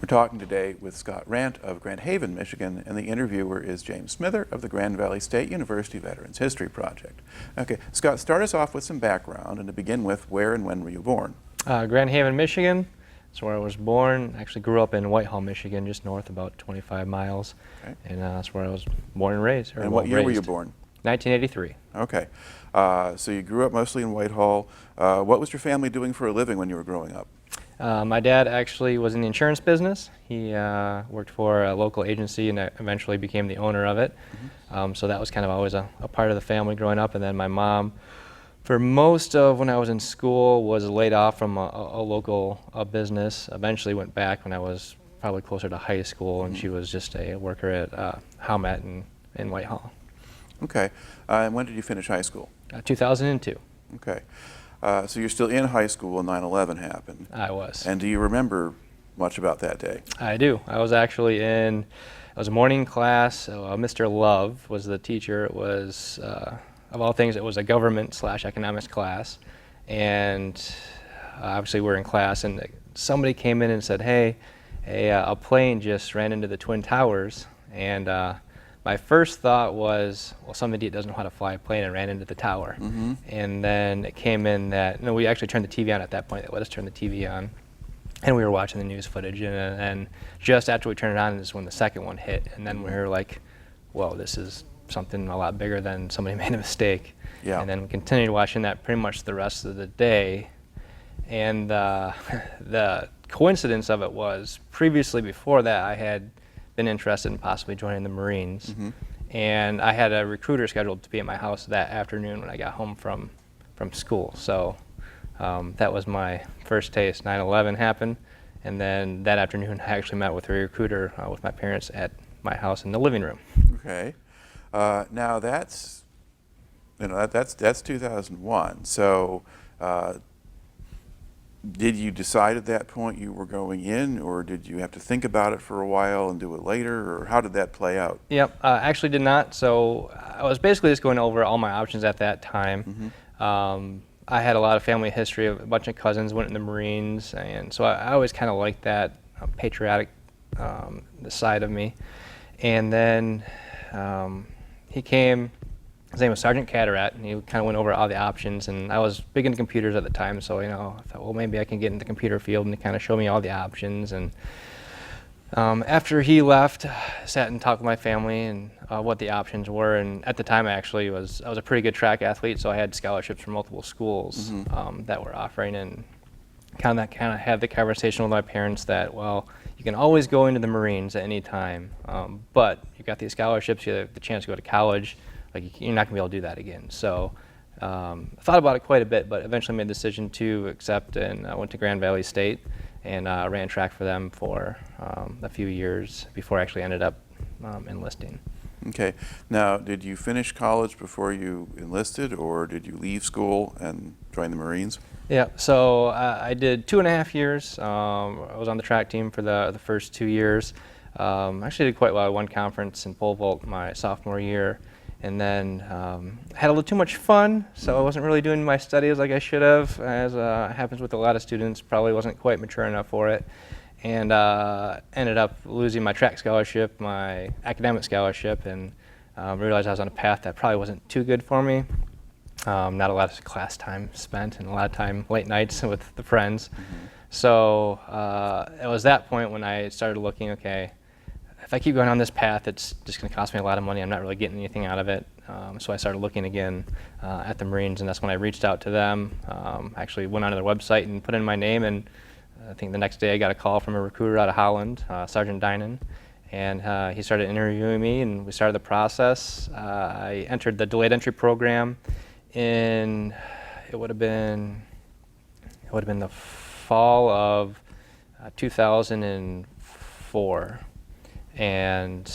We're talking today with Scott Rant of Grand Haven, Michigan, and the interviewer is James Smither of the Grand Valley State University Veterans History Project. Okay, Scott, start us off with some background, and to begin with, where and when were you born? Grand Haven, Michigan. That's where I was born. Actually grew up in Whitehall, Michigan, just north about 25 miles. Okay. And that's where I was born and raised. And what year were you born? 1983. Okay. So you grew up mostly in Whitehall. What was your family doing for a living when you were growing up? My dad actually was in the insurance business. He worked for a local agency and eventually became the owner of it. Mm-hmm. So that was kind of always a part of the family growing up. And then my mom, for most of when I was in school, was laid off from a local business. Eventually went back when I was probably closer to high school, and she was just a worker at Howmet in Whitehall. Okay. And when did you finish high school? 2002. Okay. So you're still in high school when 9/11 happened. I was. And do you remember much about that day? I do. I was actually it was a morning class. Mr. Love was the teacher. It was, of all things, it was a government/economics class. And obviously we're in class, and somebody came in and said, hey, a plane just ran into the Twin Towers. And my first thought was, well, some idiot doesn't know how to fly a plane and ran into the tower. Mm-hmm. And then it came in that, we actually turned the TV on at that point. They let us turn the TV on. And we were watching the news footage. And just after we turned it on is when the second one hit. And then we were like, whoa, this is something a lot bigger than somebody made a mistake. Yeah. And then we continued watching that pretty much the rest of the day. And the coincidence of it was, previously before that, I had been interested in possibly joining the Marines. Mm-hmm. And I had a recruiter scheduled to be at my house that afternoon when I got home from school. So that was my first taste. 9/11 happened, and then that afternoon I actually met with a recruiter with my parents at my house in the living room. Okay. Now that's 2001. So did you decide at that point you were going in, or did you have to think about it for a while and do it later, or how did that play out? Yep, actually did not. So I was basically just going over all my options at that time. Mm-hmm. I had a lot of family history. A bunch of cousins went in the Marines, and so I always kind of liked that patriotic side of me. And then he came. His name was Sergeant Catterat, and he kind of went over all the options, and I was big into computers at the time, so I thought, well, maybe I can get in the computer field, and he kind of showed me all the options. And after he left, I sat and talked with my family and what the options were. And at the time, I was a pretty good track athlete, so I had scholarships from multiple schools. Mm-hmm. That were offering, and kind of had the conversation with my parents that, well, you can always go into the Marines at any time, but you got these scholarships, you have the chance to go to college. Like, you're not going to be able to do that again. So I thought about it quite a bit, but eventually made the decision to accept, and I went to Grand Valley State and ran track for them for a few years before I actually ended up enlisting. Okay. Now, did you finish college before you enlisted, or did you leave school and join the Marines? Yeah, so I did 2.5 years. I was on the track team for the first 2 years. Actually did quite well. I won conference in pole vault my sophomore year. And then had a little too much fun, so I wasn't really doing my studies like I should have, as happens with a lot of students. Probably wasn't quite mature enough for it, and ended up losing my track scholarship, my academic scholarship, and realized I was on a path that probably wasn't too good for me. Not a lot of class time spent, and a lot of time late nights with the friends. Mm-hmm. So it was that point when I started looking, okay, if I keep going on this path, it's just going to cost me a lot of money. I'm not really getting anything out of it. So I started looking again at the Marines, and that's when I reached out to them. Actually went onto their website and put in my name, and I think the next day I got a call from a recruiter out of Holland, Sergeant Dinan, and he started interviewing me, and we started the process. I entered the delayed entry program in, it would have been the fall of 2004. And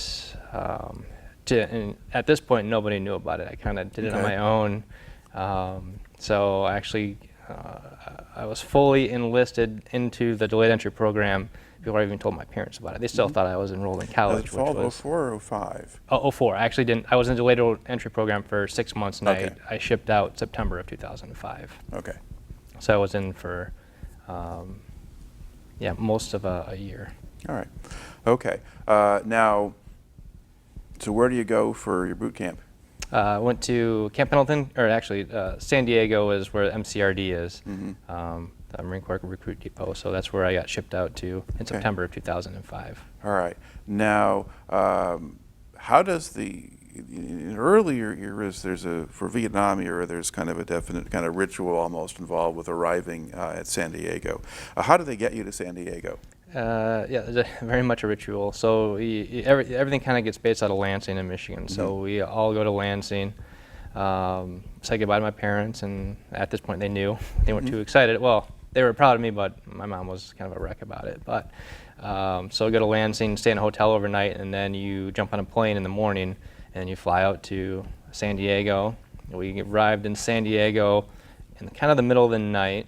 at this point, nobody knew about it. I kind of did it on my own. So actually, I was fully enlisted into the delayed entry program before I even told my parents about it. They still thought I was enrolled in college. Fall of 04 or 05? Oh, 04. I actually didn't. I was in the delayed entry program for 6 months, and I shipped out September of 2005. Okay. So I was in for, most of a year. All right. Okay. Now, so where do you go for your boot camp? I went to Camp Pendleton, or actually San Diego is where MCRD is, the Marine Corps Recruit Depot. So that's where I got shipped out to in September of 2005. All right. Now, how does in earlier eras, for Vietnam era, there's kind of a definite kind of ritual almost involved with arriving at San Diego. How do they get you to San Diego? Yeah, there's very much a ritual. So everything kind of gets based out of Lansing in Michigan. So we all go to Lansing, say goodbye to my parents, and at this point they knew. They weren't too excited. Well, they were proud of me, but my mom was kind of a wreck about it. But so go to Lansing, stay in a hotel overnight, and then you jump on a plane in the morning, and you fly out to San Diego. We arrived in San Diego in kind of the middle of the night.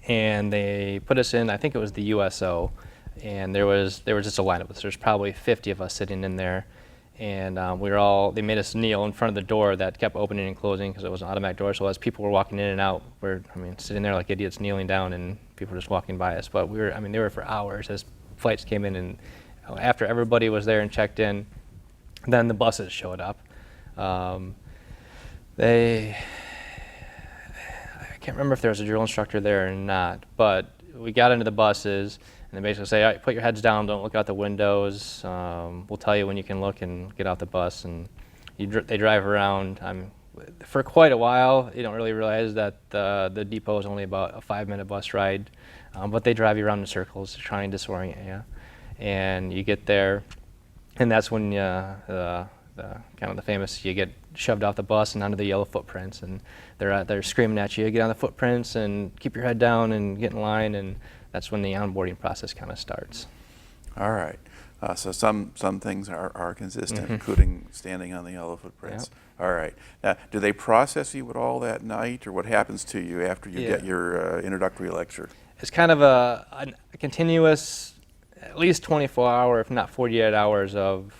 And they put us in, I think it was the USO, and there was just a lineup. There's probably 50 of us sitting in there, and they made us kneel in front of the door that kept opening and closing because it was an automatic door. So as people were walking in and out, sitting there like idiots, kneeling down, and people were just walking by us. But they were for hours as flights came in, and after everybody was there and checked in, then the buses showed up. I can't remember if there was a drill instructor there or not, but we got into the buses, and they basically say, all right, put your heads down, don't look out the windows, we'll tell you when you can look and get out the bus. And they drive around. For quite a while, you don't really realize that the depot is only about a 5-minute bus ride, but they drive you around in circles to try and disorient you. And you get there, and that's when the famous, you get shoved off the bus and onto the yellow footprints, and they're screaming at you, get on the footprints and keep your head down and get in line, and that's when the onboarding process kind of starts. All right. So some things are consistent, including standing on the yellow footprints. Yep. All right. Now, do they process you at all that night, or what happens to you after you get your introductory lecture? It's kind of a continuous, at least 24-hour, if not 48 hours of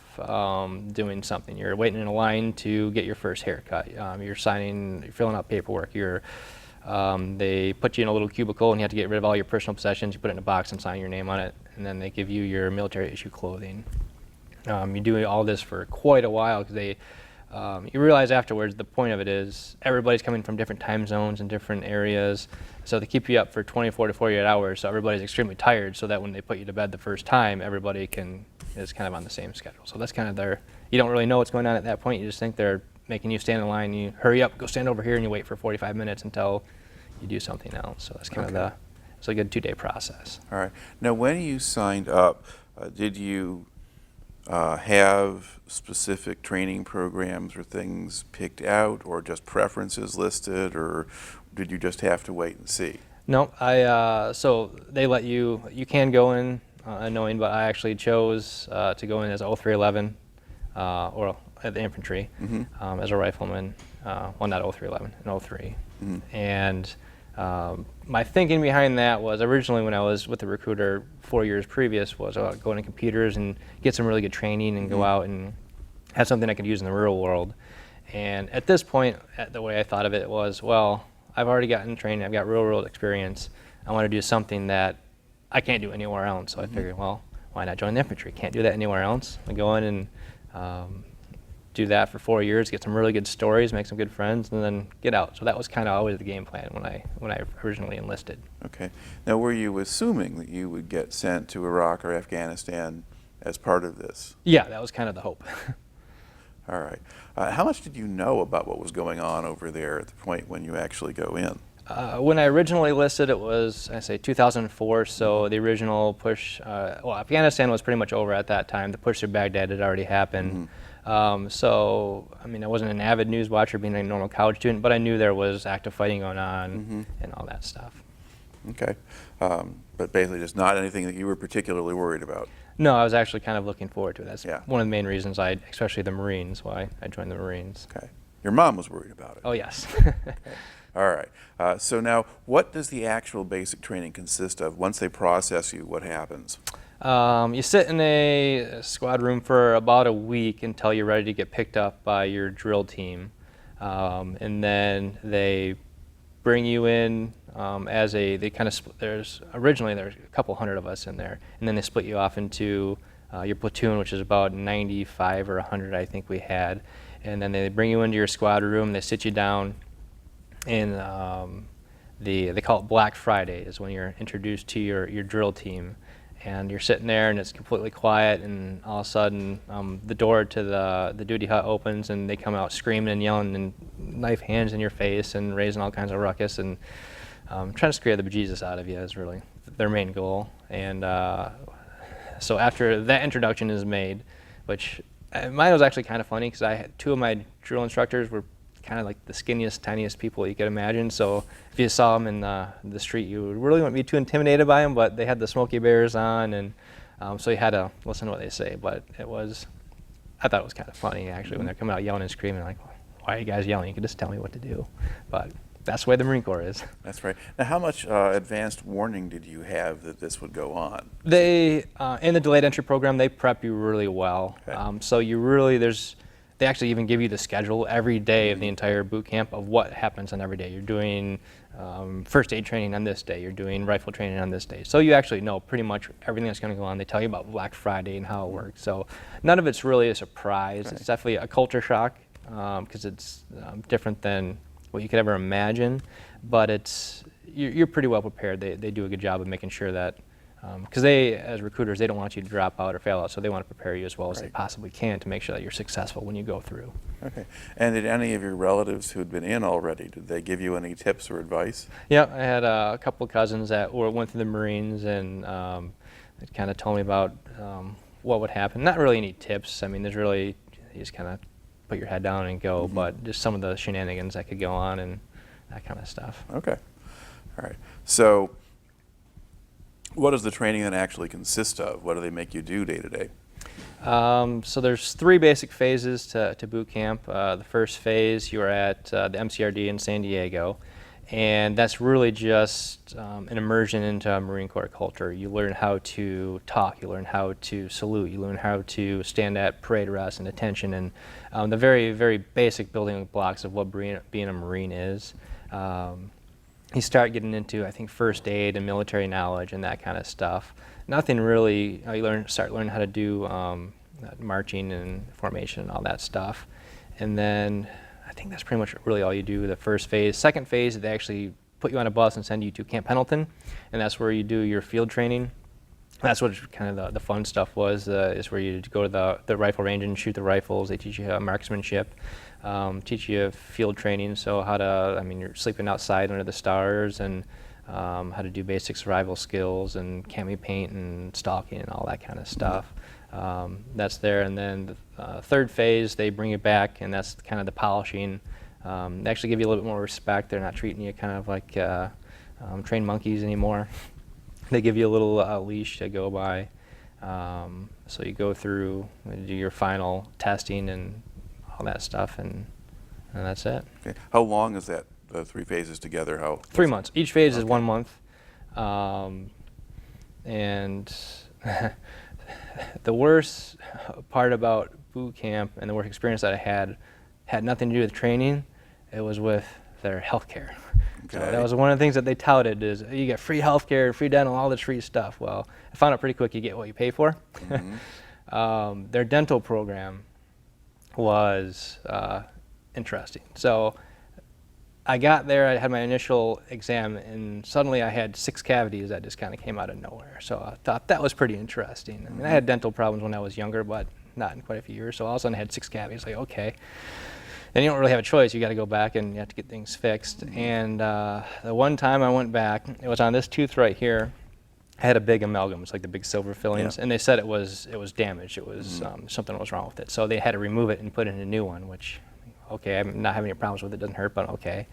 doing something. You're waiting in a line to get your first haircut. You're filling out paperwork. They put you in a little cubicle, and you have to get rid of all your personal possessions. You put it in a box and sign your name on it, and then they give you your military issue clothing. You do all this for quite a while because you realize afterwards the point of it is everybody's coming from different time zones and different areas, so they keep you up for 24 to 48 hours, so everybody's extremely tired, so that when they put you to bed the first time, everybody is kind of on the same schedule. So that's kind of you don't really know what's going on at that point. You just think they're making you stand in line. You hurry up, go stand over here, and you wait for 45 minutes until you do something else. So that's kind of it's a good 2-day process. All right. Now, when you signed up, did you have specific training programs or things picked out, or just preferences listed, or did you just have to wait and see? No, so they let you can go in unknowing, but I actually chose to go in as 0311 or at the infantry as a rifleman. Well, not 0311, an 03. And my thinking behind that was originally when I was with the recruiter 4 years previous was about going to computers and get some really good training and go out and have something I could use in the real world. And at this point, the way I thought of it was, well, I've already gotten training, I've got real world experience. I want to do something that I can't do anywhere else. So I figured, well, why not join the infantry? Can't do that anywhere else. I go in and do that for 4 years, get some really good stories, make some good friends, and then get out. So that was kind of always the game plan when I originally enlisted. Okay. Now, were you assuming that you would get sent to Iraq or Afghanistan as part of this? Yeah, that was kind of the hope. All right. How much did you know about what was going on over there at the point when you actually go in? When I originally enlisted, it was, 2004, so the original push, Afghanistan was pretty much over at that time. The push through Baghdad had already happened. So, I wasn't an avid news watcher being a normal college student, but I knew there was active fighting going on and all that stuff. Okay. But basically just not anything that you were particularly worried about? No, I was actually kind of looking forward to it. That's one of the main reasons especially the Marines, why I joined the Marines. Okay. Your mom was worried about it? Oh, yes. Okay. All right. So now, what does the actual basic training consist of? Once they process you, what happens? You sit in a squad room for about a week until you're ready to get picked up by your drill team. And then they bring you in they kind of originally there's a couple hundred of us in there, and then they split you off into your platoon, which is about 95 or 100 I think we had, and then they bring you into your squad room, they sit you down, and they call it Black Friday is when you're introduced to your drill team, and you're sitting there and it's completely quiet, and all of a sudden the door to the duty hut opens and they come out screaming and yelling and knife hands in your face and raising all kinds of ruckus and trying to scare the bejesus out of you is really their main goal. And so after that introduction is made, which mine was actually kind of funny because I had two of my drill instructors were kind of like the skinniest, tiniest people you could imagine. So if you saw them in the street, you really wouldn't be too intimidated by them, but they had the Smokey Bears on, and so you had to listen to what they say. But I thought it was kind of funny, actually, when they're coming out yelling and screaming, like, why are you guys yelling? You can just tell me what to do. But that's the way the Marine Corps is. That's right. Now, how much advanced warning did you have that this would go on? They, in the delayed entry program, they prep you really well. Okay. So you really, they actually even give you the schedule every day of the entire boot camp of what happens on every day. You're doing first aid training on this day. You're doing rifle training on this day. So you actually know pretty much everything that's going to go on. They tell you about Black Friday and how it works. So none of it's really a surprise. Okay. It's definitely a culture shock because it's different than what you could ever imagine. But you're pretty well prepared. They do a good job of making sure that because they, as recruiters, they don't want you to drop out or fail out, so they want to prepare you as well as they possibly can to make sure that you're successful when you go through. Okay. And did any of your relatives who'd been in already, did they give you any tips or advice? Yeah, I had a couple of cousins that went through the Marines, and it kind of told me about what would happen. Not really any tips. I mean, there's really, you just kind of put your head down and go, but just some of the shenanigans that could go on and that kind of stuff. Okay. All right. So what does the training then actually consist of? What do they make you do day to day? So there's three basic phases to boot camp. The first phase, you're at the MCRD in San Diego, and that's really just an immersion into Marine Corps culture. You learn how to talk, you learn how to salute, you learn how to stand at parade arrest and attention, and the very, very basic building blocks of what being a Marine is. You start getting into, I think, first aid and military knowledge and that kind of stuff. Nothing really, you start learning how to do marching and formation and all that stuff. And then I think that's pretty much really all you do the first phase. Second phase, they actually put you on a bus and send you to Camp Pendleton, and that's where you do your field training. That's what kind of the fun stuff was, is where you go to the rifle range and shoot the rifles. They teach you marksmanship, teach you field training, so how to, you're sleeping outside under the stars, and how to do basic survival skills and cami paint and stalking and all that kind of stuff. That's there, and then the third phase, they bring you back, and that's kind of the polishing. They actually give you a little bit more respect. They're not treating you kind of like trained monkeys anymore. They give you a little leash to go by. So you go through, and do your final testing and all that stuff, and that's it. Okay. How long is that, the three phases together? 3 months. Each phase is 1 month. And the worst part about boot camp and the work experience that I had nothing to do with training. It was with their health care. Okay. So that was one of the things that they touted, is you get free health care, free dental, all this free stuff. Well, I found out pretty quick you get what you pay for. Mm-hmm. Their dental program was interesting. So I got there, I had my initial exam, and suddenly I had 6 cavities that just kind of came out of nowhere. So I thought that was pretty interesting. I mean, I had dental problems when I was younger, but not in quite a few years. So all of a sudden I had 6 cavities, like, okay. Then you don't really have a choice. You got to go back and you have to get things fixed. And the one time I went back, it was on this tooth right here. I had a big amalgam. It's like the big silver fillings, and they said it was damaged. It was something was wrong with it. So they had to remove it and put in a new one. Which, okay, I'm not having any problems with it. It doesn't hurt, but okay.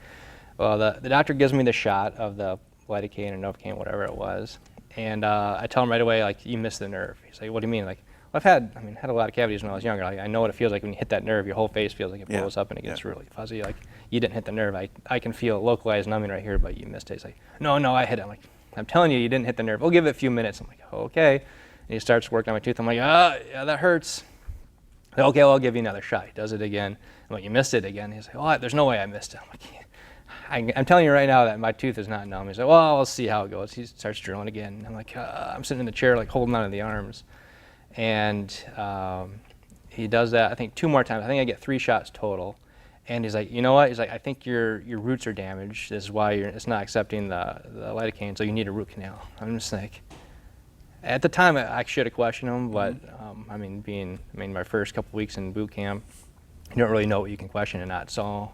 Well, the doctor gives me the shot of the lidocaine or Novocaine, whatever it was, and I tell him right away, like, you missed the nerve. He's like, what do you mean? Like, I've had a lot of cavities when I was younger. Like, I know what it feels like when you hit that nerve. Your whole face feels like it blows up and it gets really fuzzy. Like, you didn't hit the nerve. I can feel localized numbing right here, but you missed it. He's like, no, I hit it. I'm like, I'm telling you didn't hit the nerve. We'll give it a few minutes. I'm like, okay. And he starts working on my tooth. I'm like, yeah, that hurts. Okay, well, I'll give you another shot. He does it again. I'm like, you missed it again. He's like, oh, there's no way I missed it. I'm like, I'm telling you right now that my tooth is not numb. He's like, well, we'll see how it goes. He starts drilling again. I'm like, I'm sitting in the chair, like holding onto the arms. And he does that, I think 2 more times. I think I get 3 shots total. And he's like, you know what? He's like, I think your roots are damaged. This is why it's not accepting the lidocaine, so you need a root canal. I'm just like, at the time, I should have questioned him, but I mean, my first couple weeks in boot camp, you don't really know what you can question or not. So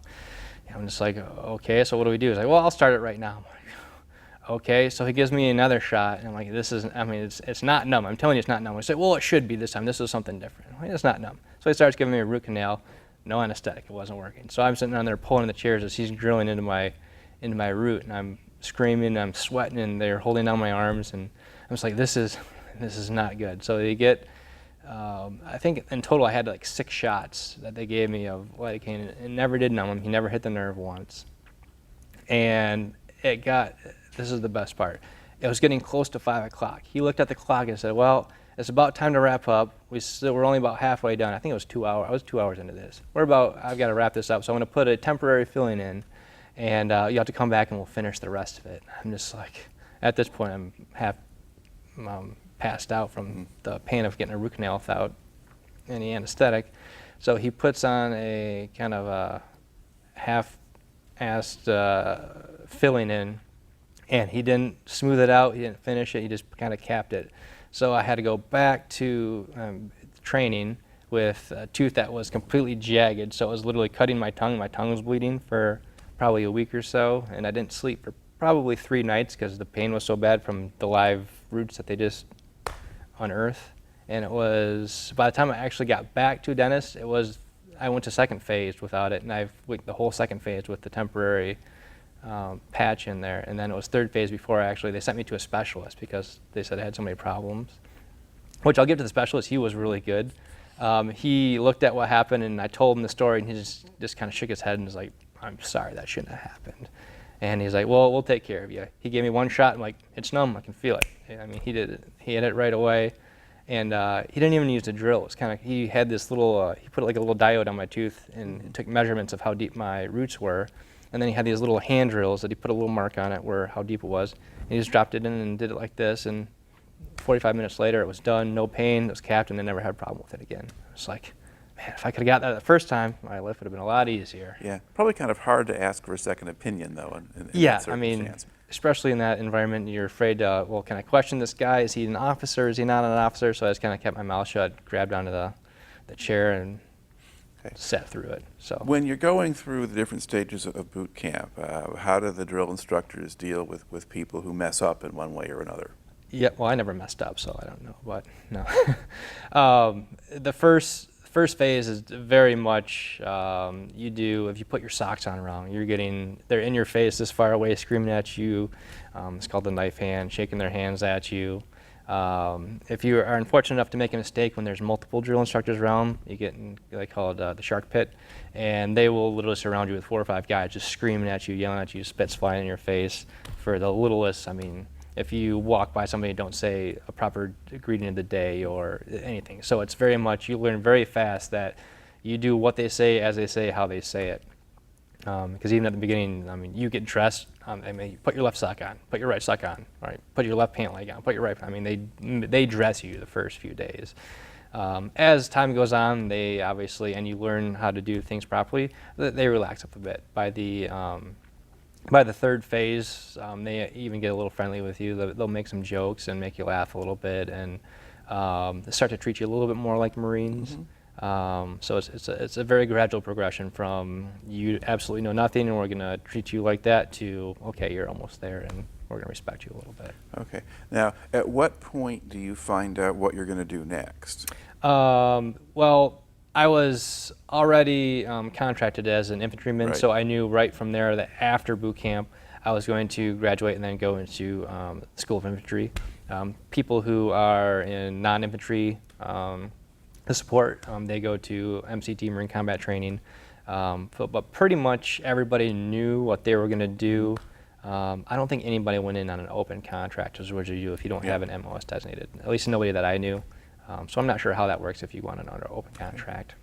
I'm just like, okay, so what do we do? He's like, well, I'll start it right now. I'm like, okay, so he gives me another shot, and I'm like, it's not numb. I'm telling you it's not numb. I say, well, it should be this time. This is something different. I'm like, it's not numb. So he starts giving me a root canal, no anesthetic. It wasn't working. So I'm sitting on there pulling the chairs as he's drilling into my root, and I'm screaming, I'm sweating, and they're holding down my arms, and I'm just like, this is not good. So they get, I think in total I had like 6 shots that they gave me of lidocaine. It never did numb him. He never hit the nerve once. And this is the best part. It was getting close to 5 o'clock. He looked at the clock and said, well, it's about time to wrap up. We're only about halfway done. I think it was 2 hours. I was 2 hours into this. I've got to wrap this up. So I'm going to put a temporary filling in, and you have to come back and we'll finish the rest of it. I'm just like, at this point, I'm half passed out from the pain of getting a root canal without any anesthetic. So he puts on a kind of a half-assed filling in, and he didn't smooth it out, he didn't finish it, he just kind of capped it. So I had to go back to training with a tooth that was completely jagged, so it was literally cutting my tongue. My tongue was bleeding for probably a week or so, and I didn't sleep for probably 3 nights because the pain was so bad from the live roots that they just unearthed. And it was, by the time I actually got back to a dentist, I went to 2nd phase without it, and I went the whole 2nd phase with the temporary patch in there. And then it was 3rd phase before they sent me to a specialist because they said I had so many problems, which I'll give to the specialist. He was really good. He looked at what happened, and I told him the story, and he just kind of shook his head and was like, I'm sorry, that shouldn't have happened. And he's like, well, we'll take care of you. He gave me 1 shot. I'm like, it's numb. I can feel it. I mean, he did it. He hit it right away. And he didn't even use the drill. It was kind of, he had this little, he put like a little diode on my tooth and took measurements of how deep my roots were. And then he had these little hand drills that he put a little mark on it where how deep it was. And he just dropped it in and did it like this. And 45 minutes later, it was done, no pain. It was capped, and I never had a problem with it again. It's like, man, if I could have got that the first time, my life would have been a lot easier. Yeah, probably kind of hard to ask for a second opinion, though, in yeah, that I mean, circumstance. especially in that environment, you're afraid, well, can I question this guy? Is he an officer? Is he not an officer? So I just kind of kept my mouth shut, grabbed onto the chair, and sat through it. So when you're going through the different stages of boot camp, how do the drill instructors deal with people who mess up in one way or another? Yeah, well, I never messed up, so I don't know, but no. The first phase is very much if you put your socks on wrong, they're in your face this far away screaming at you. It's called the knife hand, shaking their hands at you. If you are unfortunate enough to make a mistake when there's multiple drill instructors around, you get in, they call it the shark pit, and they will literally surround you with 4 or 5 guys just screaming at you, yelling at you, spits flying in your face for the littlest. I mean, if you walk by somebody, don't say a proper greeting of the day or anything. So it's very much, you learn very fast that you do what they say, as they say, how they say it. Because even at the beginning, I mean, you get dressed, you put your left sock on, put your right sock on, all right, put your left pant leg on, put your right, I mean, they dress you the first few days. As time goes on, they obviously, and you learn how to do things properly, they relax up a bit. By the 3rd phase, they even get a little friendly with you. They'll make some jokes and make you laugh a little bit, and they start to treat you a little bit more like Marines. So it's a very gradual progression from you absolutely know nothing and we're going to treat you like that to, okay, you're almost there and we're going to respect you a little bit. Okay. Now, at what point do you find out what you're going to do next? Well, I was already contracted as an infantryman, Right. so I knew right from there that after boot camp I was going to graduate and then go into the School of Infantry. People who are in non-infantry the support, they go to MCT, Marine Combat Training, but pretty much everybody knew what they were going to do. I don't think anybody went in on an open contract, as what you do if you don't have an MOS designated, at least nobody that I knew. So I'm not sure how that works if you want an open contract.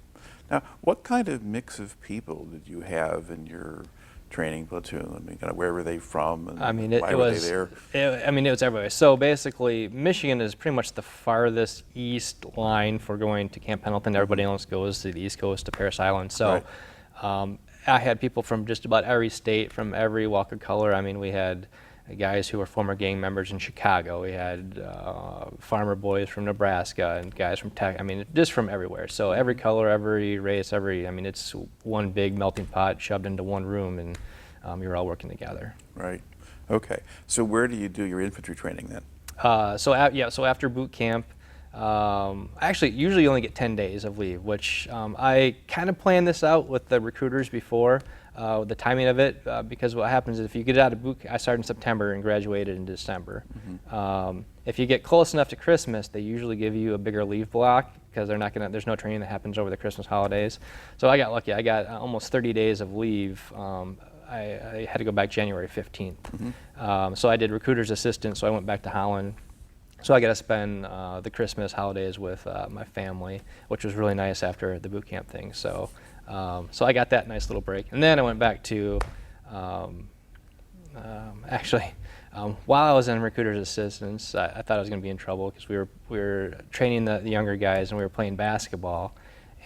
Now, what kind of mix of people did you have in your training platoon? I mean, kind of where were they from, and I mean, why it were was. they there? I mean, it was everywhere. So basically, Michigan is pretty much the farthest east line for going to Camp Pendleton. Everybody else goes to the East Coast to Parris Island. So I had people from just about every state, from every walk of color. I mean, we had guys who were former gang members in Chicago. We had farmer boys from Nebraska and guys from Texas. I mean, just from everywhere. So every color, every race, I mean, it's one big melting pot shoved into one room, and you're all working together. Right. Okay. So where do you do your infantry training then? So after boot camp, I actually usually only get 10 days of leave, which I kind of planned this out with the recruiters before, the timing of it, because what happens is if you get out of boot camp, I started in September and graduated in December. If you get close enough to Christmas, they usually give you a bigger leave block because there's no training that happens over the Christmas holidays. So I got lucky. I got almost 30 days of leave. I had to go back January 15th. So I did recruiter's assistant, so I went back to Holland. So I got to spend the Christmas holidays with my family, which was really nice after the boot camp thing. So I got that nice little break. And then I went back to, while I was in recruiter's assistance, I thought I was going to be in trouble because we were training the younger guys and we were playing basketball.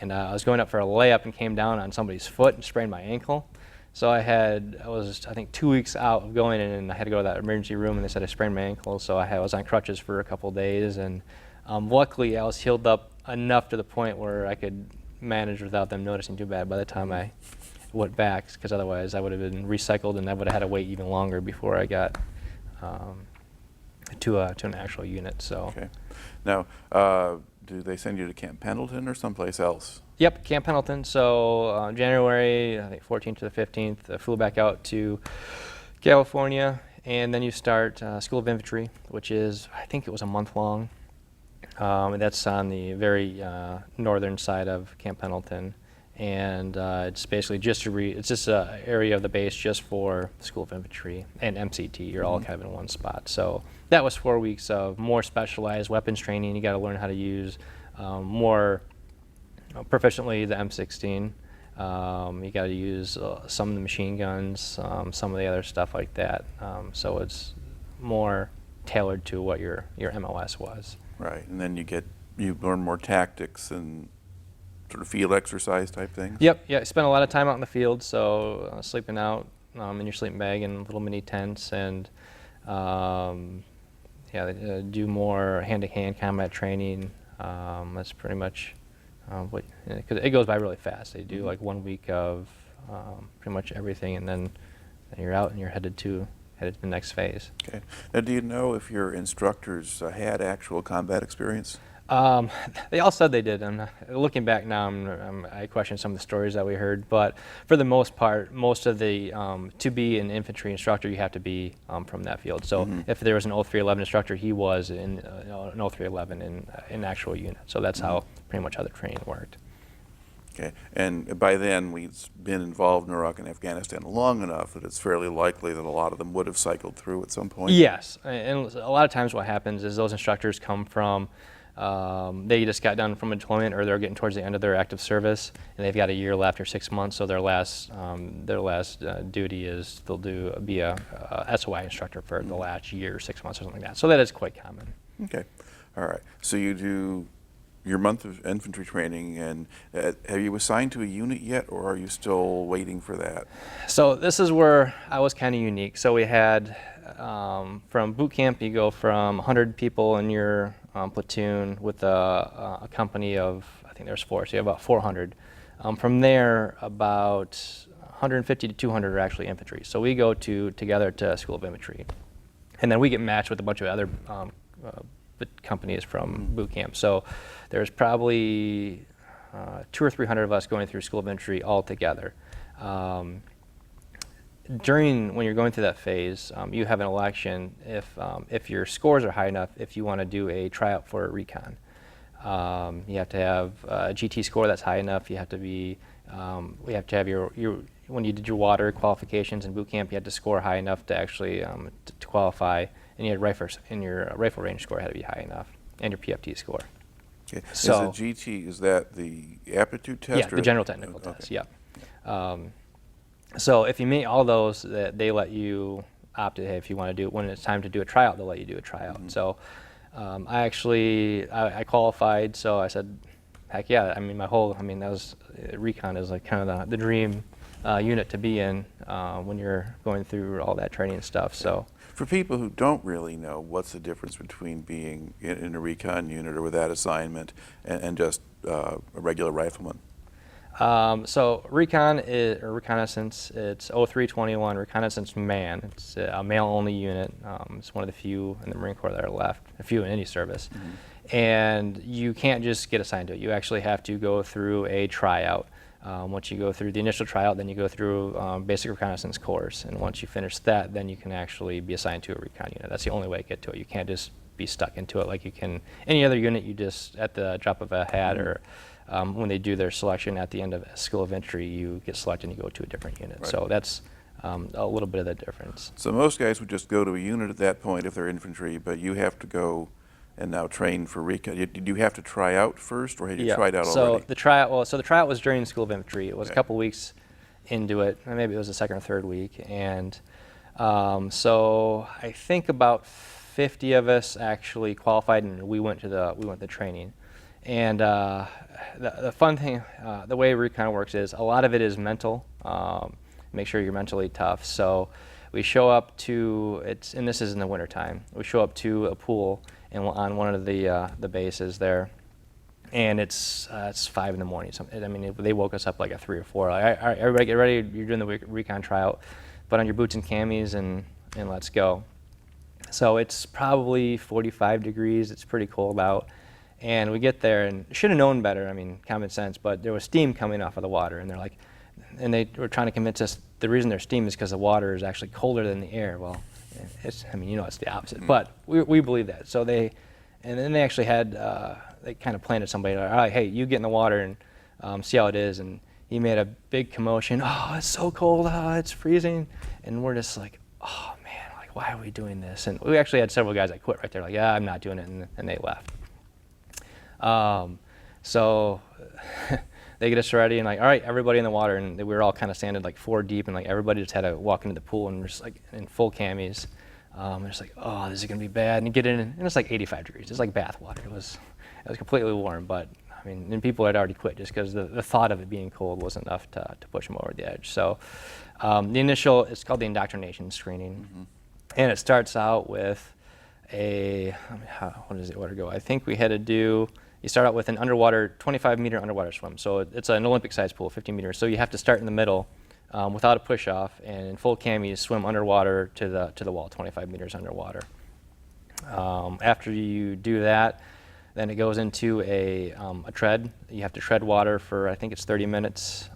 And I was going up for a layup and came down on somebody's foot and sprained my ankle. So I was, I think, 2 weeks out of going in, and I had to go to that emergency room, and they said I sprained my ankle, so I was on crutches for a couple of days, and luckily I was healed up enough to the point where I could manage without them noticing too bad by the time I went back, because otherwise I would have been recycled, and I would have had to wait even longer before I got to an actual unit. So. Okay. Now, do they send you to Camp Pendleton or someplace else? Yep, Camp Pendleton. So January, I think 14th to the 15th, I flew back out to California, and then you start School of Infantry, which is, I think it was a month long. And that's on the very northern side of Camp Pendleton, and it's basically just an area of the base just for the School of Infantry and MCT. You're all kind of in one spot. So that was 4 weeks of more specialized weapons training. You got to learn how to use more proficiently the M16. You got to use some of the machine guns, some of the other stuff like that. So it's more tailored to what your MOS was. Right, and then you learn more tactics and sort of field exercise type things? Yep, yeah, I spent a lot of time out in the field, so sleeping out in your sleeping bag in little mini tents, and do more hand-to-hand combat training. That's pretty much because it goes by really fast. They do like 1 week of pretty much everything, and then you're out and you're headed to the next phase. Okay. Now, do you know if your instructors had actual combat experience? They all said they did, and looking back now, I question some of the stories that we heard. But for the most part, most of the to be an infantry instructor, you have to be from that field. So if there was an 0311 instructor, he was in an 0311 in actual unit. So that's how pretty much how the training worked. Okay, and by then we've been involved in Iraq and Afghanistan long enough that it's fairly likely that a lot of them would have cycled through at some point? Yes, and a lot of times what happens is those instructors come from, they just got done from a deployment, or they're getting towards the end of their active service, and they've got a year left or 6 months, so their last duty is they'll be a SOI instructor for the last year, 6 months or something like that. So that is quite common. Okay, all right. So you do your month of infantry training, and have you assigned to a unit yet, or are you still waiting for that? So this is where I was kind of unique. So we had, from boot camp, you go from 100 people in your platoon with a company of, I think there's 4, so you have about 400. From there, about 150 to 200 are actually infantry. So we go together to School of Infantry. And then we get matched with a bunch of other companies from boot camp. So there's probably 200 or 300 of us going through School of Infantry all together. When you're going through that phase, you have an election if your scores are high enough, if you want to do a tryout for a recon. You have to have a GT score that's high enough. You have to be, we have to have your when you did your water qualifications in boot camp, you had to score high enough to actually to qualify, and your rifle range score had to be high enough, and your PFT score. Okay. So is the GT, is that the aptitude test? Yeah, the general technical test, yeah. So if you meet all those, they let you opt it. Hey, if you want to do it, when it's time to do a tryout, they'll let you do a tryout. So I qualified, so I said, heck yeah. I mean, that was, recon is like kind of the dream unit to be in when you're going through all that training and stuff. So for people who don't really know, what's the difference between being in a recon unit or with that assignment and just a regular rifleman? So recon is, or reconnaissance, it's 0321 reconnaissance man. It's a male-only unit. It's one of the few in the Marine Corps that are left, a few in any service. And you can't just get assigned to it. You actually have to go through a tryout. Once you go through the initial tryout, then you go through Basic Reconnaissance Course. And once you finish that, then you can actually be assigned to a recon unit. That's the only way to get to it. You can't just be stuck into it like you can any other unit. You just, at the drop of a hat, or when they do their selection at the end of School of Infantry, you get selected and you go to a different unit. Right. So that's a little bit of the difference. So most guys would just go to a unit at that point if they're infantry, but you have to go and now train for recon. Did you have to try out first, or had you tried out already? So the tryout was during School of Infantry. It was a couple weeks into it, maybe it was the second or third week, and so I think about 50 of us actually qualified, and we went to the training. And the fun thing, the way recon works is a lot of it is mental. Make sure you're mentally tough. So we show up to, and this is in the wintertime, we show up to a pool on one of the bases there, and it's 5 in the morning. I mean, they woke us up like at 3 or 4. Like, all right, everybody get ready, you're doing the recon tryout, put on your boots and camis and let's go. So it's probably 45 degrees, it's pretty cold out. And we get there, and should have known better, I mean, common sense, but there was steam coming off of the water, and they're like, and they were trying to convince us the reason there's steam is because the water is actually colder than the air. Well, it's the opposite, but we believe that. So and then they actually had, they kind of planted somebody, like, all right, hey, you get in the water and see how it is, and he made a big commotion. Oh, it's so cold, oh, it's freezing, and we're just like, oh man, like, why are we doing this? And we actually had several guys that quit right there, like, yeah, I'm not doing it, and they left. So they get us ready and like, all right, everybody in the water, and we were all kind of standing like 4 deep, and like everybody just had to walk into the pool, and we're just like in full camis. And it's like, oh, this is gonna be bad. And you get in, and it's like 85 degrees. It's like bath water. It was completely warm, but I mean, and people had already quit just because the thought of it being cold was enough to push them over the edge. So the initial, it's called the indoctrination screening, and it starts out with what does the order go? I think we had to do. You start out with an 25-meter underwater swim. So it's an Olympic-sized pool, 15 meters. So you have to start in the middle without a push-off, and in full cami, you swim underwater to the wall, 25 meters underwater. After you do that, then it goes into a tread. You have to tread water for, I think it's 30 minutes.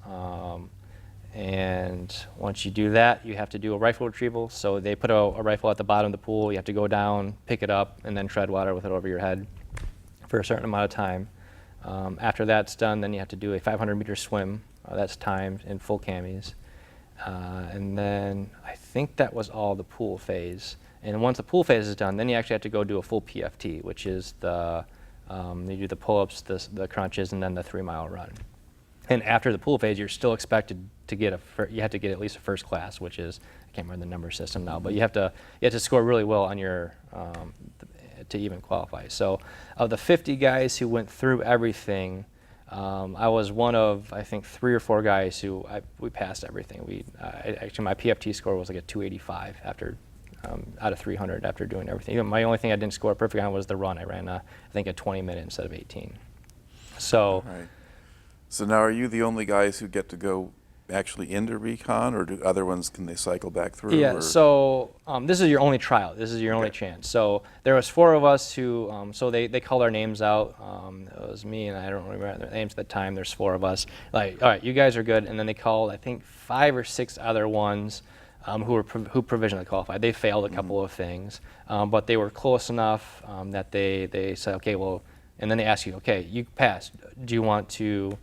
And once you do that, you have to do a rifle retrieval. So they put a rifle at the bottom of the pool. You have to go down, pick it up, and then tread water with it over your head for a certain amount of time. After that's done, then you have to do a 500-meter swim. That's timed in full camis. And then I think that was all the pool phase. And once the pool phase is done, then you actually have to go do a full PFT, which is you do the pull-ups, the crunches, and then the 3-mile run. And after the pool phase, you're still expected to get you have to get at least a first class, which is, I can't remember the number system now, but you have to score really well on your to even qualify. So of the 50 guys who went through everything, I was one of, I think, 3 or 4 guys who we passed everything. Actually, my PFT score was like a 285 after out of 300 after doing everything. Even my only thing I didn't score perfect on was the run. I ran, I think, a 20-minute instead of 18. So. Right. So now, are you the only guys who get to go actually into recon, or do other ones, can they cycle back through? Yeah, or? so this is your only tryout. This is your only chance. So there was 4 of us who, so they called our names out. It was me, and I don't remember their names at the time. There's 4 of us. Like, all right, you guys are good. And then they called, I think, 5 or 6 other ones who provisionally qualified. They failed a couple of things, but they were close enough that they said, okay, well, and then they ask you, okay, you passed. Do you want to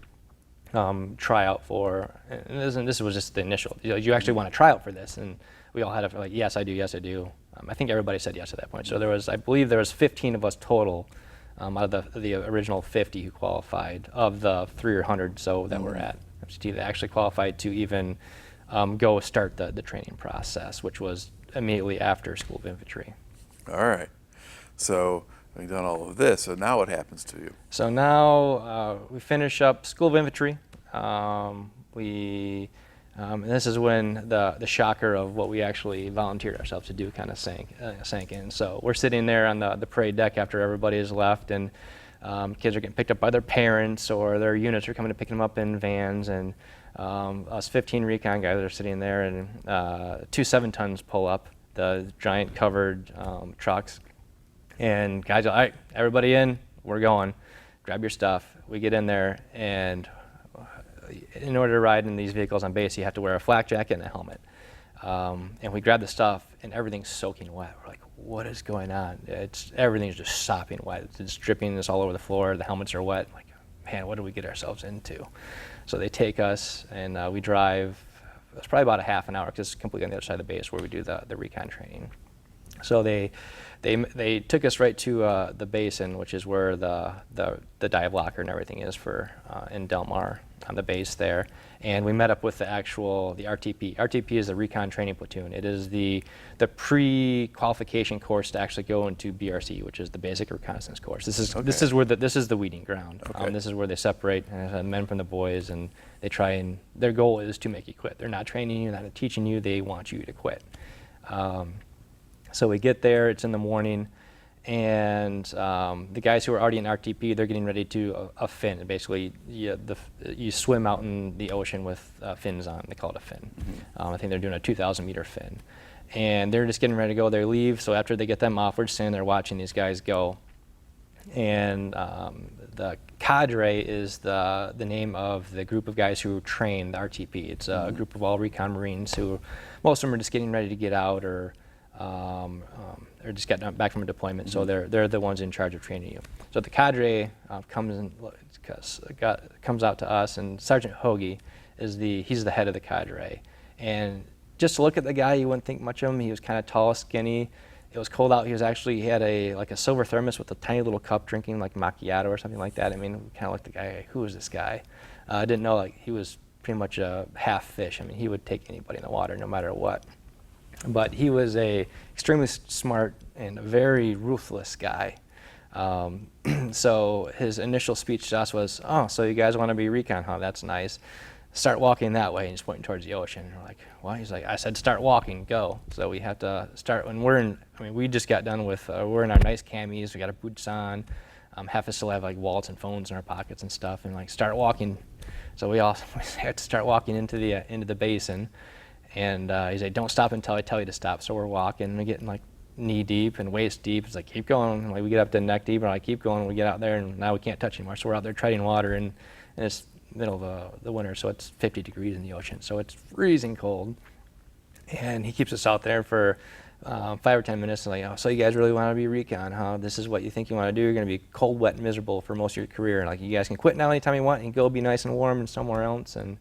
try out for, and this was just the initial, you actually want to try out for this? And we all had like, yes, I do, yes, I do. I think everybody said yes at that point. So there was, I believe there was 15 of us total out of the original 50 who qualified of the 300 or so that were at FCT that actually qualified to even go start the training process, which was immediately after School of Infantry. All right. So having done all of this, so now what happens to you? So now we finish up School of Infantry. And this is when the shocker of what we actually volunteered ourselves to do kind of sank in. So we're sitting there on the parade deck after everybody has left, and kids are getting picked up by their parents, or their units are coming to pick them up in vans, and us 15 recon guys are sitting there, and 2 7-tons pull up, the giant covered trucks, and guys are, all right, everybody in, we're going, grab your stuff. We get in there, and in order to ride in these vehicles on base, you have to wear a flak jacket and a helmet. And we grab the stuff, and everything's soaking wet. We're like, what is going on? Everything's just sopping wet. It's dripping. It's all over the floor. The helmets are wet. Like, man, what did we get ourselves into? So they take us, and we drive. It's probably about a half an hour, because it's completely on the other side of the base where we do the recon training. So they took us right to the basin, which is where the dive locker and everything is for in Del Mar on the base there. And we met up with the RTP. RTP is the Recon Training Platoon. It is the pre-qualification course to actually go into BRC, which is the Basic Reconnaissance Course. This is where this is the weeding ground. Okay. This is where they separate men from the boys, and they try, and their goal is to make you quit. They're not training you, not teaching you. They want you to quit. So we get there, it's in the morning, and the guys who are already in RTP, they're getting ready to a fin. Basically, you swim out in the ocean with fins on. They call it a fin. I think they're doing a 2,000-meter fin. And they're just getting ready to go. They leave, so after they get them off, we're just sitting there watching these guys go. And the cadre is the name of the group of guys who train the RTP. It's a group of all recon Marines who, most of them are just getting ready to get out, or just got back from a deployment, so they're the ones in charge of training you. So the cadre comes out to us, and Sergeant Hoagie he's the head of the cadre. And just to look at the guy, you wouldn't think much of him. He was kind of tall, skinny. It was cold out. He had a silver thermos with a tiny little cup, drinking like macchiato or something like that. I mean, we kind of looked at the guy, who is this guy? I didn't know, like, he was pretty much a half fish. I mean, he would take anybody in the water no matter what. But he was a extremely smart and a very ruthless guy. So his initial speech to us was, "Oh, so you guys want to be recon, huh? That's nice. Start walking that way," and he's pointing towards the ocean. And we're like, "What?" He's like, "I said start walking, go." So we have to start when we just got done with, we're in our nice camis, we got our boots on, half of us still have like wallets and phones in our pockets and stuff, and like, start walking. So we had to start walking into the basin. And he's like, "Don't stop until I tell you to stop." So we're walking, and we're getting like knee deep and waist deep. It's like, keep going. And, like, we get up to neck deep, and I keep going. We get out there, and now we can't touch anymore. So we're out there treading water, and it's middle of the winter, so it's 50 degrees in the ocean. So it's freezing cold. And he keeps us out there for 5 or 10 minutes, and like, "Oh, so you guys really want to be recon, huh? This is what you think you want to do? You're going to be cold, wet, and miserable for most of your career. And like, you guys can quit now anytime you want and go be nice and warm and somewhere else." And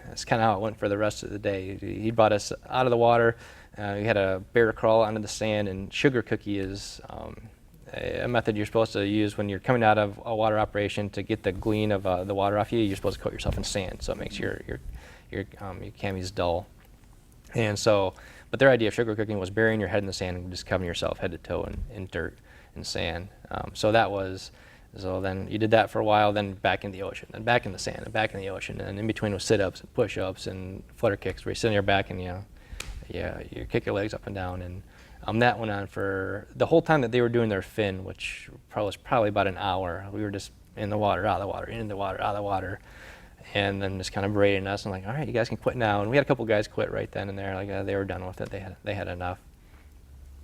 that's kind of how it went for the rest of the day. He brought us out of the water. We had a bear crawl onto the sand, and sugar cookie is a method you're supposed to use when you're coming out of a water operation to get the gleam of the water off you. You're supposed to coat yourself in sand, so it makes your camis dull. And so, but their idea of sugar cooking was burying your head in the sand and just covering yourself head to toe in dirt and sand. So then you did that for a while, then back in the ocean, then back in the sand, and back in the ocean, and in between was sit-ups and push-ups and flutter kicks, where you sit on your back and you kick your legs up and down. And that went on for the whole time that they were doing their fin, which was probably about an hour. We were just in the water, out of the water, in the water, out of the water, and then just kind of berating us and like, "All right, you guys can quit now." And we had a couple guys quit right then and there, like they were done with it. They had enough.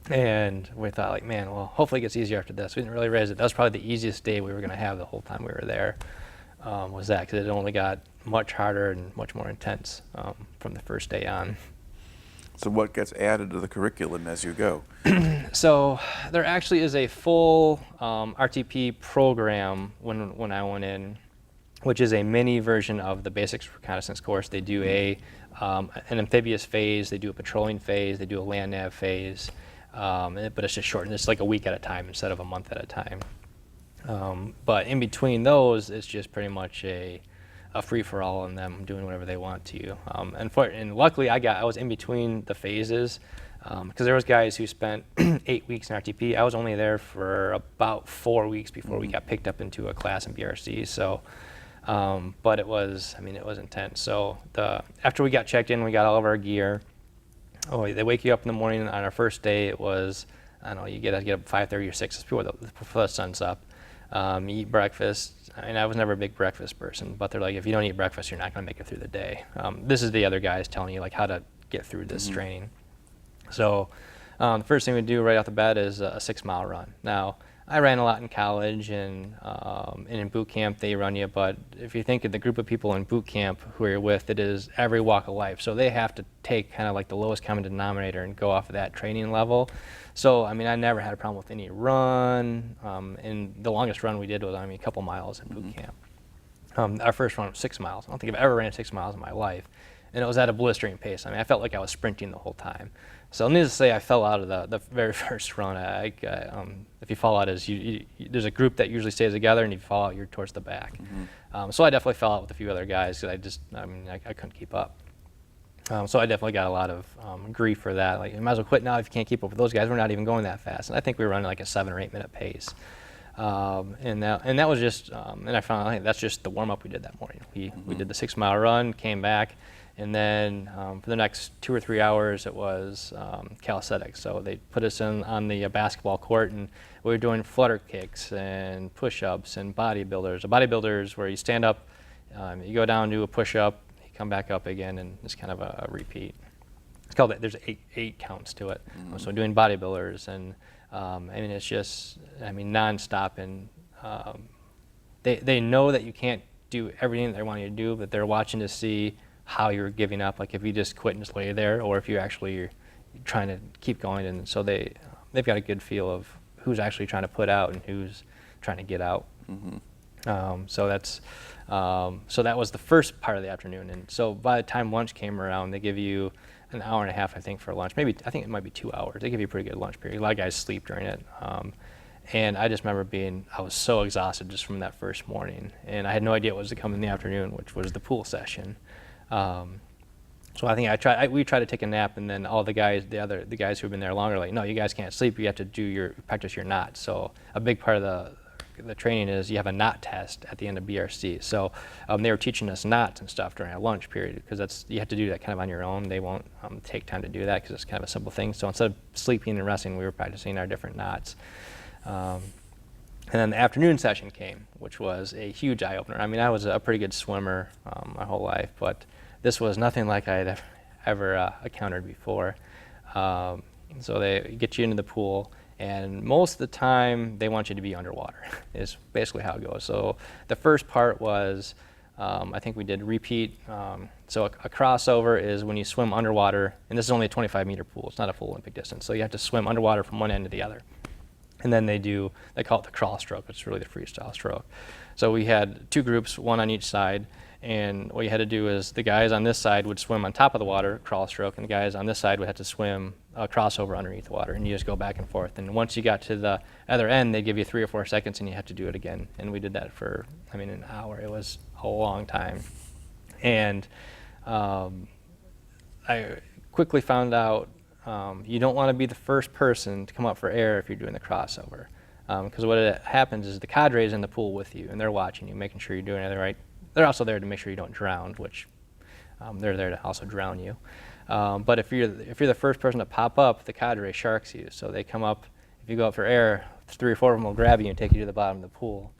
And we thought, like, man, well, hopefully it gets easier after this. We didn't really realize it. That was probably the easiest day we were going to have the whole time we were there, was that, because it only got much harder and much more intense from the first day on. So what gets added to the curriculum as you go? So there actually is a full RTP program when I went in, which is a mini version of the Basic Reconnaissance Course. They do an amphibious phase, they do a patrolling phase, they do a land nav phase. But it's just shortened. It's like a week at a time instead of a month at a time. But in between those, it's just pretty much a a free-for-all and them doing whatever they want to you. And luckily I was in between the phases, because there was guys who spent 8 weeks in RTP. I was only there for about 4 weeks before we got picked up into a class in BRC. So, but it was intense. So after we got checked in, we got all of our gear. Oh, they wake you up in the morning. On our first day, it was, I don't know, you get up 5:30 or 6 before the sun's up. You eat breakfast. And I was never a big breakfast person, but they're like, if you don't eat breakfast, you're not going to make it through the day. This is the other guys telling you like how to get through this training. So the first thing we do right off the bat is a 6-mile run. Now, I ran a lot in college, and in boot camp they run you, but if you think of the group of people in boot camp who you're with, it is every walk of life. So they have to take kind of like the lowest common denominator and go off of that training level. So, I mean, I never had a problem with any run, and the longest run we did was, a couple miles in boot camp. Our first run was 6 miles. I don't think I've ever ran 6 miles in my life, and it was at a blistering pace. I felt like I was sprinting the whole time. So needless to say, I fell out of the very first run. If you fall out, there's a group that usually stays together, and if you fall out, you're towards the back. So I definitely fell out with a few other guys because I couldn't keep up. So I definitely got a lot of grief for that. Like, you might as well quit now if you can't keep up with those guys. We're not even going that fast. And I think we were running like a 7 or 8 minute pace. And that was just, and I found out that's just the warm up we did that morning. We did the 6-mile run, came back, and then for the next 2 or 3 hours it was calisthenics. So they put us on the basketball court, and we were doing flutter kicks and push-ups and bodybuilders. A bodybuilder is where you stand up, you go down, do a push-up, you come back up again, and it's kind of a repeat. It's called that. There's eight counts to it. So doing bodybuilders, and it's just nonstop, and they know that you can't do everything that they want you to do, but they're watching to see how you're giving up, like if you just quit and just lay there, or if you're trying to keep going. And so they've got a good feel of who's actually trying to put out and who's trying to get out. So that was the first part of the afternoon. And so by the time lunch came around, they give you an hour and a half, I think, for lunch. I think it might be 2 hours. They give you a pretty good lunch period. A lot of guys sleep during it. And I just remember I was so exhausted just from that first morning. And I had no idea what was to come in the afternoon, which was the pool session. So I think we tried to take a nap, and then all the guys who have been there longer, like, no, you guys can't sleep. You have to practice your knots. So a big part of the training is you have a knot test at the end of BRC. So they were teaching us knots and stuff during our lunch period, because you have to do that kind of on your own. They won't take time to do that because it's kind of a simple thing. So instead of sleeping and resting, we were practicing our different knots. And then the afternoon session came, which was a huge eye-opener. I was a pretty good swimmer my whole life, but this was nothing like I had ever encountered before. So they get you into the pool, and most of the time they want you to be underwater, is basically how it goes. So the first part was, I think we did repeat. So a crossover is when you swim underwater, and this is only a 25-meter pool. It's not a full Olympic distance. So you have to swim underwater from one end to the other. And then they call it the crawl stroke. It's really the freestyle stroke. So we had 2 groups, one on each side, and what you had to do is the guys on this side would swim on top of the water, crawl stroke, and the guys on this side would have to swim crossover underneath the water, and you just go back and forth. And once you got to the other end, they'd give you 3 or 4 seconds, and you had to do it again. And we did that for, an hour. It was a long time. And I quickly found out you don't want to be the first person to come up for air if you're doing the crossover. Because what happens is the cadre is in the pool with you, and they're watching you, making sure you're doing it right. They're also there to make sure you don't drown, which they're there to also drown you. But if you're the first person to pop up, the cadre sharks you. So they come up. If you go up for air, 3 or 4 of them will grab you and take you to the bottom of the pool,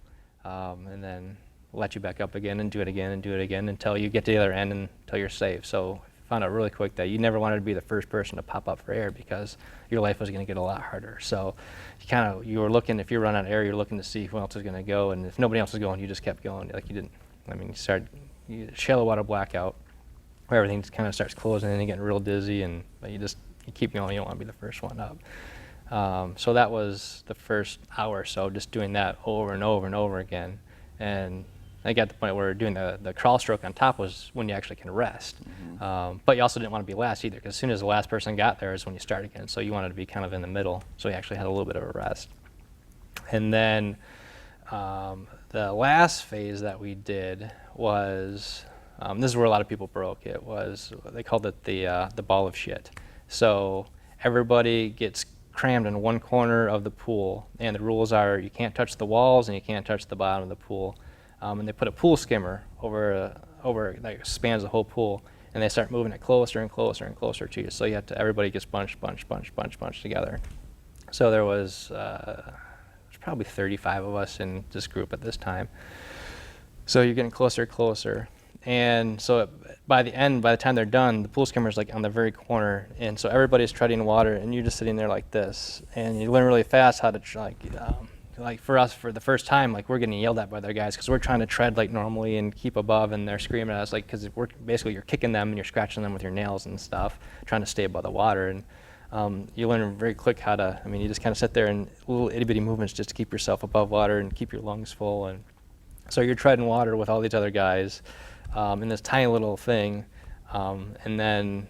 and then let you back up again and do it again and do it again until you get to the other end and until you're safe. So I found out really quick that you never wanted to be the first person to pop up for air, because your life was going to get a lot harder. So you were looking, if you run out of air, you're looking to see who else is going to go, and if nobody else was going, you just kept going. Like you didn't. You shallow water blackout, where everything just kind of starts closing and you're getting real dizzy, and you keep going. You don't want to be the first one up. So that was the first hour or so, just doing that over and over and over again. And I got to the point where doing the crawl stroke on top was when you actually can rest. But you also didn't want to be last either, because as soon as the last person got there is when you start again. So you wanted to be kind of in the middle, so you actually had a little bit of a rest. And then The last phase that we did was, this is where a lot of people broke. It was, they called it the ball of shit. So everybody gets crammed in one corner of the pool, and the rules are you can't touch the walls and you can't touch the bottom of the pool. And they put a pool skimmer over that spans the whole pool, and they start moving it closer and closer and closer to you. So you have to, everybody gets bunched together. So there was probably 35 of us in this group at this time. So you're getting closer and closer. And so by the time they're done, the pool skimmer's like on the very corner, and so everybody's treading water, and you're just sitting there like this, and you learn really fast how to like for us, for the first time, like we're getting yelled at by their guys because we're trying to tread like normally and keep above, and they're screaming at us like, because we're basically, you're kicking them and you're scratching them with your nails and stuff, trying to stay above the water. And you learn very quick how to, I mean, you just kind of sit there and little itty bitty movements just to keep yourself above water and keep your lungs full. And so you're treading water with all these other guys in this tiny little thing. And then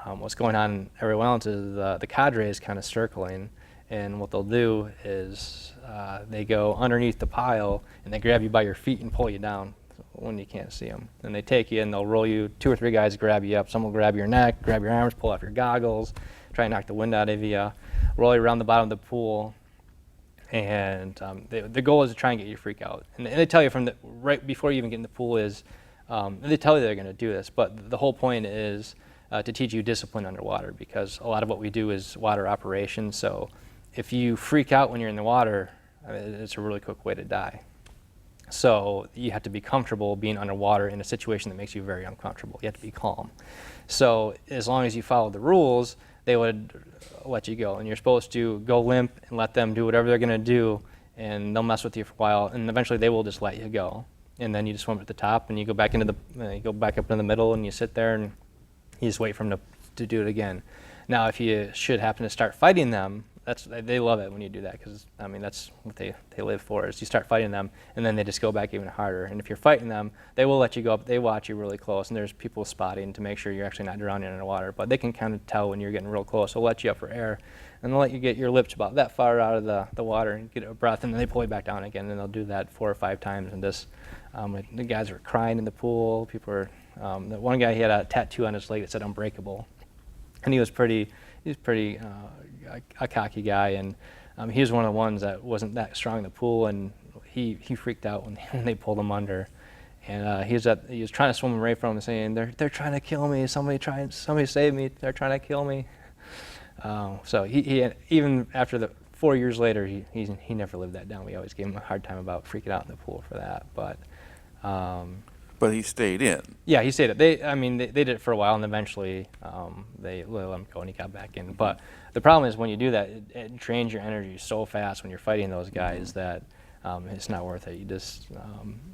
what's going on everyone else is the cadre is kind of circling. And what they'll do is they go underneath the pile and they grab you by your feet and pull you down when you can't see them. And they take you and they'll roll you, 2 or 3 guys grab you up. Some will grab your neck, grab your arms, pull off your goggles, try and knock the wind out of you, roll you around the bottom of the pool. And the goal is to try and get you to freak out. And they tell you from right before you even get in the pool is, they tell you they're going to do this, but the whole point is to teach you discipline underwater, because a lot of what we do is water operations. So if you freak out when you're in the water, it's a really quick way to die. So you have to be comfortable being underwater in a situation that makes you very uncomfortable. You have to be calm. So as long as you follow the rules, they would let you go. And you're supposed to go limp and let them do whatever they're going to do, and they'll mess with you for a while, and eventually they will just let you go. And then you just swim at the top, and you go back into you go back up in the middle, and you sit there, and you just wait for them to do it again. Now, if you should happen to start fighting them, they love it when you do that, because I mean that's what they live for, is you start fighting them, and then they just go back even harder. And if you're fighting them, they will let you go up. They watch you really close, and there's people spotting to make sure you're actually not drowning in the water. But they can kind of tell when you're getting real close. They'll let you up for air, and they'll let you get your lips about that far out of the water and get a breath, and then they pull you back down again. And they'll do that 4 or 5 times, and just the guys were crying in the pool. People were. The one guy, he had a tattoo on his leg that said "Unbreakable," and he was pretty a cocky guy, and he was one of the ones that wasn't that strong in the pool, and he freaked out when they pulled him under. And he was trying to swim away from them, saying, "They're trying to kill me. Somebody save me. They're trying to kill me." So he even after the 4 years later, he never lived that down. We always gave him a hard time about freaking out in the pool for that, but. But he stayed in. Yeah, he stayed. They did it for a while, and eventually they let him go, and he got back in. But the problem is when you do that, it drains your energy so fast when you're fighting those guys that it's not worth it. You just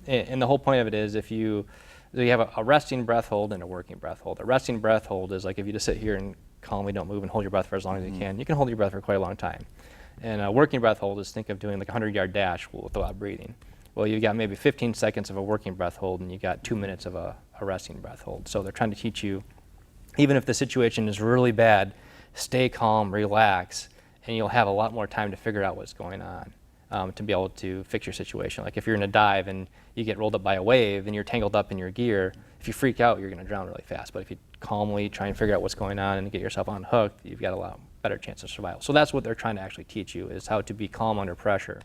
and the whole point of it is if you have a resting breath hold and a working breath hold. A resting breath hold is like if you just sit here and calmly don't move and hold your breath for as long as you can. You can hold your breath for quite a long time. And a working breath hold is think of doing like a 100-yard dash without breathing. Well, you've got maybe 15 seconds of a working breath hold, and you got 2 minutes of a resting breath hold. So they're trying to teach you, even if the situation is really bad, stay calm, relax, and you'll have a lot more time to figure out what's going on to be able to fix your situation. Like if you're in a dive and you get rolled up by a wave and you're tangled up in your gear, if you freak out, you're going to drown really fast. But if you calmly try and figure out what's going on and get yourself unhooked, you've got a lot better chance of survival. So that's what they're trying to actually teach you, is how to be calm under pressure.